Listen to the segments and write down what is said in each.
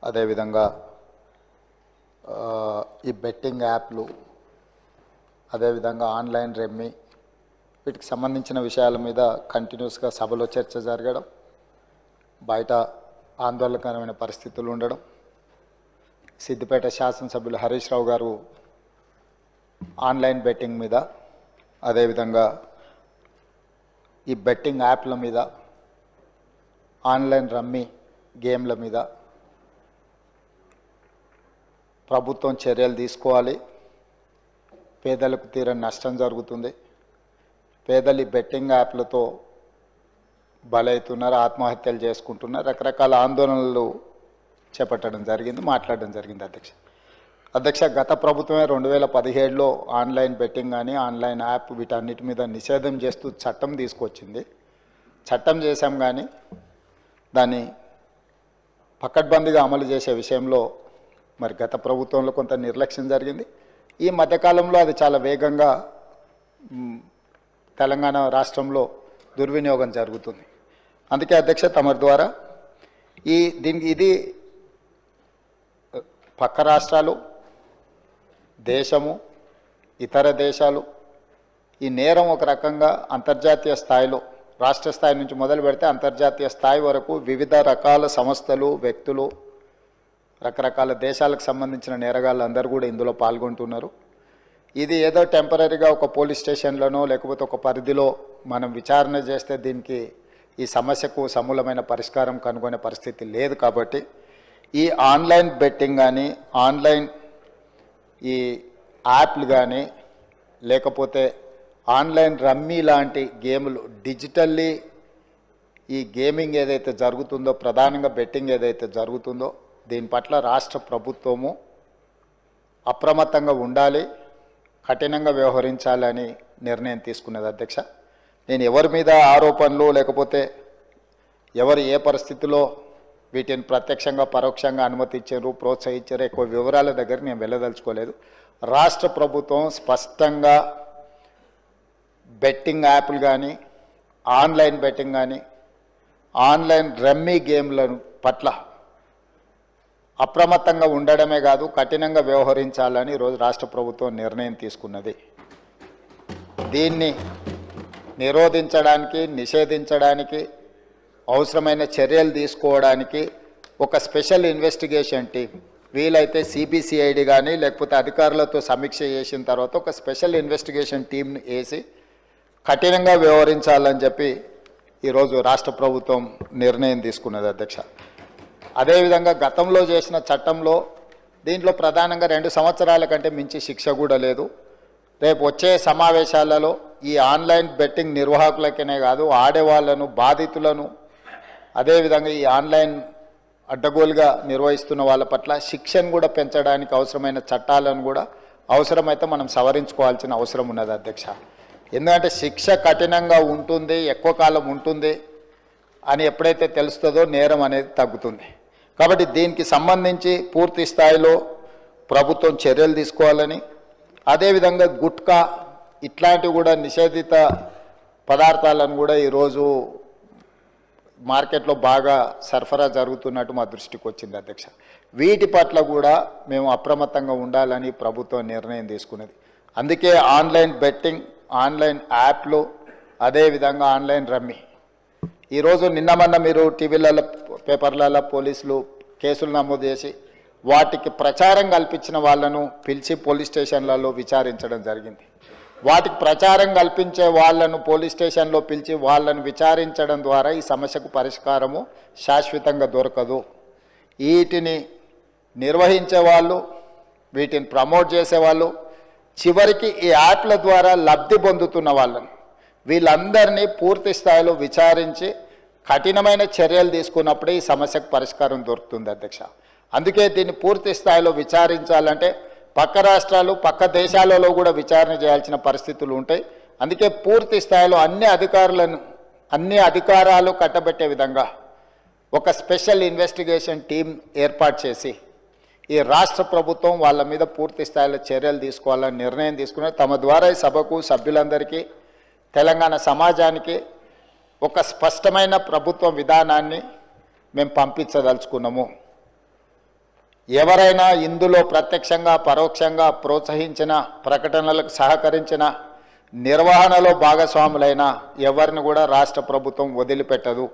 అదేవిధంగా ఈ బెట్టింగ్ యాప్లు, అదేవిధంగా ఆన్లైన్ రెమ్మీ, వీటికి సంబంధించిన విషయాల మీద కంటిన్యూస్గా సభలో చర్చ జరగడం, బయట ఆందోళనకరమైన పరిస్థితులు ఉండడం, సిద్దిపేట శాసనసభ్యులు హరీష్ రావు గారు ఆన్లైన్ బెట్టింగ్ మీద, అదేవిధంగా ఈ బెట్టింగ్ యాప్ల మీద, ఆన్లైన్ రమ్మీ గేమ్ల మీద ప్రభుత్వం చర్యలు తీసుకోవాలి. పేదలకు తీరని నష్టం జరుగుతుంది. పేదలు ఈ బెట్టింగ్ యాప్లతో బలవుతున్నారు, ఆత్మహత్యలు చేసుకుంటున్నారు, రకరకాల ఆందోళనలు చేపట్టడం జరిగింది, మాట్లాడడం జరిగింది. అధ్యక్ష గత ప్రభుత్వమే 2017లో ఆన్లైన్ బెట్టింగ్ కానీ ఆన్లైన్ యాప్ వీటన్నిటి మీద నిషేధం చేస్తూ చట్టం తీసుకొచ్చింది. చట్టం చేశాం కానీ దాన్ని పకడ్బందీగా అమలు చేసే విషయంలో మరి గత ప్రభుత్వంలో కొంత నిర్లక్ష్యం జరిగింది. ఈ మధ్యకాలంలో అది చాలా వేగంగా తెలంగాణ రాష్ట్రంలో దుర్వినియోగం జరుగుతుంది. అందుకే అధ్యక్ష తమరి ద్వారా ఇది పక్క రాష్ట్రాలు, దేశము, ఇతర దేశాలు ఈ నేరం ఒక రకంగా అంతర్జాతీయ స్థాయిలో, రాష్ట్ర స్థాయి నుంచి మొదలు పెడితే అంతర్జాతీయ స్థాయి వరకు వివిధ రకాల సంస్థలు, వ్యక్తులు, రకరకాల దేశాలకు సంబంధించిన నేరగాళ్ళు అందరూ కూడా ఇందులో పాల్గొంటున్నారు. ఇది ఏదో టెంపరీగా ఒక పోలీస్ స్టేషన్లోనో లేకపోతే ఒక పరిధిలో మనం విచారణ చేస్తే దీనికి ఈ సమస్యకు సమూలమైన పరిష్కారం కనుగొనే పరిస్థితి లేదు. కాబట్టి ఈ ఆన్లైన్ బెట్టింగ్ కానీ, ఆన్లైన్ ఈ యాప్లు కానీ, లేకపోతే ఆన్లైన్ రమ్మీ లాంటి గేములు, డిజిటల్లీ ఈ గేమింగ్ ఏదైతే జరుగుతుందో, ప్రధానంగా బెట్టింగ్ ఏదైతే జరుగుతుందో దీని పట్ల రాష్ట్ర ప్రభుత్వము అప్రమత్తంగా ఉండాలి, కఠినంగా వ్యవహరించాలని నిర్ణయం తీసుకున్నది. అధ్యక్ష నేను ఎవరి మీద ఆరోపణలు లేకపోతే ఎవరు ఏ పరిస్థితిలో వీటిని ప్రత్యక్షంగా పరోక్షంగా అనుమతించారు, ప్రోత్సహించారు, ఎక్కువ వివరాల దగ్గర నేను వెళ్ళదలుచుకోలేదు. రాష్ట్ర ప్రభుత్వం స్పష్టంగా బెట్టింగ్ యాప్లు కానీ, ఆన్లైన్ బెట్టింగ్ కానీ, ఆన్లైన్ రమ్మీ గేమ్లను పట్ల అప్రమత్తంగా ఉండడమే కాదు కఠినంగా వ్యవహరించాలని ఈరోజు రాష్ట్ర ప్రభుత్వం నిర్ణయం తీసుకున్నది. దీన్ని నిరోధించడానికి, నిషేధించడానికి అవసరమైన చర్యలు తీసుకోవడానికి ఒక స్పెషల్ ఇన్వెస్టిగేషన్ టీం, వీలైతే సిబిసిఐడి కానీ లేకపోతే అధికారులతో సమీక్ష చేసిన తర్వాత ఒక స్పెషల్ ఇన్వెస్టిగేషన్ టీంను వేసి కఠినంగా వ్యవహరించాలని చెప్పి ఈరోజు రాష్ట్ర ప్రభుత్వం నిర్ణయం తీసుకున్నది. అధ్యక్ష అదేవిధంగా గతంలో చేసిన చట్టంలో దీంట్లో ప్రధానంగా 2 సంవత్సరాల కంటే మించి శిక్ష కూడా లేదు. రేపు వచ్చే సమావేశాలలో ఈ ఆన్లైన్ బెట్టింగ్ నిర్వాహకులకనే కాదు, ఆడేవాళ్లను, బాధితులను, అదేవిధంగా ఈ ఆన్లైన్ అడ్డగోలుగా నిర్వహిస్తున్న వాళ్ళ పట్ల శిక్షను కూడా పెంచడానికి అవసరమైన చట్టాలను కూడా అవసరమైతే మనం సవరించుకోవాల్సిన అవసరం ఉన్నది. అధ్యక్ష ఎందుకంటే శిక్ష కఠినంగా ఉంటుంది, ఎక్కువ కాలం ఉంటుంది అని ఎప్పుడైతే తెలుస్తుందో నేరం అనేది తగ్గుతుంది. కాబట్టి దీనికి సంబంధించి పూర్తి స్థాయిలో ప్రభుత్వం చర్యలు తీసుకోవాలని, అదేవిధంగా గుట్కా ఇట్లాంటివి కూడా నిషేధిత పదార్థాలను కూడా ఈరోజు మార్కెట్లో బాగా సరఫరా జరుగుతున్నట్టు మా దృష్టికి వచ్చింది. అధ్యక్ష వీటి పట్ల కూడా మేము అప్రమత్తంగా ఉండాలని ప్రభుత్వం నిర్ణయం తీసుకున్నది. అందుకే ఆన్లైన్ బెట్టింగ్, ఆన్లైన్ యాప్లు, అదేవిధంగా ఆన్లైన్ రమ్మీ ఈరోజు నిన్న మీరు టీవీలలో, పేపర్లలో పోలీసులు కేసులు నమోదు చేసి వాటికి ప్రచారం కల్పించిన వాళ్ళను పిలిచి పోలీస్ స్టేషన్లలో విచారించడం జరిగింది. వాటికి ప్రచారం కల్పించే వాళ్ళను పోలీస్ స్టేషన్లో పిలిచి వాళ్ళను విచారించడం ద్వారా ఈ సమస్యకు పరిష్కారము శాశ్వతంగా దొరకదు. వీటిని నిర్వహించే వాళ్ళు, వీటిని ప్రమోట్ చేసేవాళ్ళు, చివరికి ఈ యాప్ల ద్వారా లబ్ధి పొందుతున్న వాళ్ళను వీళ్ళందరినీ పూర్తి స్థాయిలో విచారించి కఠినమైన చర్యలు తీసుకున్నప్పుడే ఈ సమస్యకు పరిష్కారం దొరుకుతుంది. అధ్యక్ష అందుకే దీన్ని పూర్తి స్థాయిలో విచారించాలంటే పక్క రాష్ట్రాలు, పక్క దేశాలలో కూడా విచారణ చేయాల్సిన పరిస్థితులు ఉంటాయి. అందుకే పూర్తి స్థాయిలో అన్ని అధికారాలు కట్టబెట్టే విధంగా ఒక స్పెషల్ ఇన్వెస్టిగేషన్ టీం ఏర్పాటు చేసి ఈ రాష్ట్ర ప్రభుత్వం వాళ్ళ మీద పూర్తి స్థాయిలో చర్యలు తీసుకోవాలని నిర్ణయం తీసుకున్నారు. తమ ద్వారా ఈ సభకు, సభ్యులందరికీ, తెలంగాణ సమాజానికి ఒక స్పష్టమైన ప్రభుత్వ విధానాన్ని మేము పంపించదలుచుకున్నాము. ఎవరైనా ఇందులో ప్రత్యక్షంగా పరోక్షంగా ప్రోత్సహించిన ప్రకటనలకు సహకరించిన నిర్వహణలో భాగస్వాములైన ఎవరిని కూడా రాష్ట్ర ప్రభుత్వం వదిలిపెట్టదు.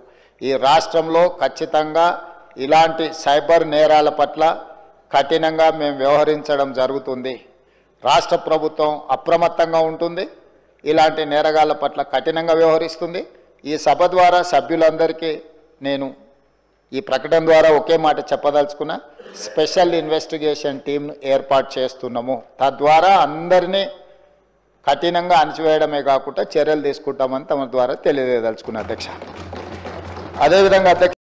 ఈ రాష్ట్రంలో ఖచ్చితంగా ఇలాంటి సైబర్ నేరాల పట్ల కఠినంగా మేము వ్యవహరించడం జరుగుతుంది. రాష్ట్ర ప్రభుత్వం అప్రమత్తంగా ఉంటుంది, ఇలాంటి నేరగాళ్ల పట్ల కఠినంగా వ్యవహరిస్తుంది. ఈ సభ ద్వారా సభ్యులందరికీ నేను ఈ ప్రకటన ద్వారా ఒకే మాట చెప్పదలుచుకున్నా, స్పెషల్ ఇన్వెస్టిగేషన్ టీంను ఏర్పాటు చేస్తున్నాము. తద్వారా అందరినీ కఠినంగా అణచివేయడమే కాకుండా చర్యలు తీసుకుంటామని తమ ద్వారా తెలియజేయదలుచుకున్నా అధ్యక్ష. అదేవిధంగా అధ్యక్ష